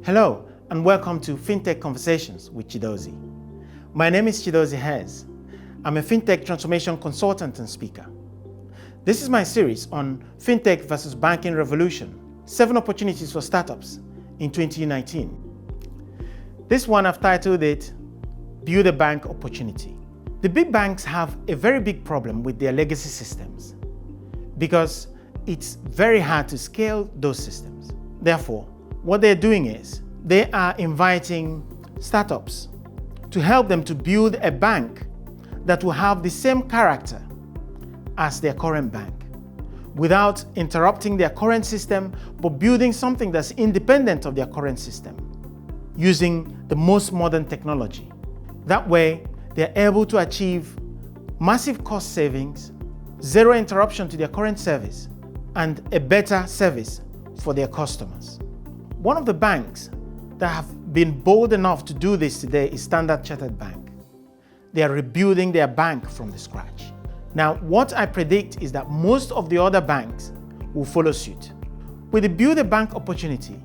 Hello and welcome to FinTech Conversations with Chidozie. My name is Chidozie Hez. I'm a FinTech transformation consultant and speaker. This is my series on FinTech versus banking revolution, 7 opportunities for startups in 2019. This one I've titled it, Build a Bank Opportunity. The big banks have a very big problem with their legacy systems because it's very hard to scale those systems. Therefore, what they're doing is they are inviting startups to help them to build a bank that will have the same character as their current bank without interrupting their current system, but building something that's independent of their current system using the most modern technology. That way, they're able to achieve massive cost savings, zero interruption to their current service, and a better service for their customers. One of the banks that have been bold enough to do this today is Standard Chartered Bank. They are rebuilding their bank from the scratch. Now, what I predict is that most of the other banks will follow suit. With the Build a Bank opportunity,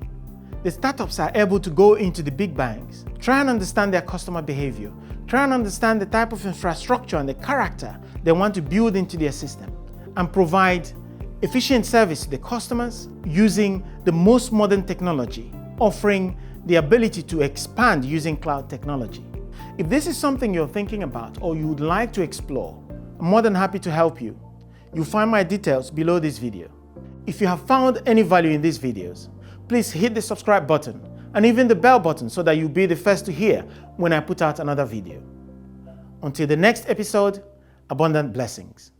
the startups are able to go into the big banks, try and understand their customer behavior, try and understand the type of infrastructure and the character they want to build into their system, and provide efficient service to the customers using the most modern technology, offering the ability to expand using cloud technology. If this is something you're thinking about or you would like to explore, I'm more than happy to help you. You'll find my details below this video. If you have found any value in these videos, please hit the subscribe button and even the bell button so that you'll be the first to hear when I put out another video. Until the next episode, abundant blessings.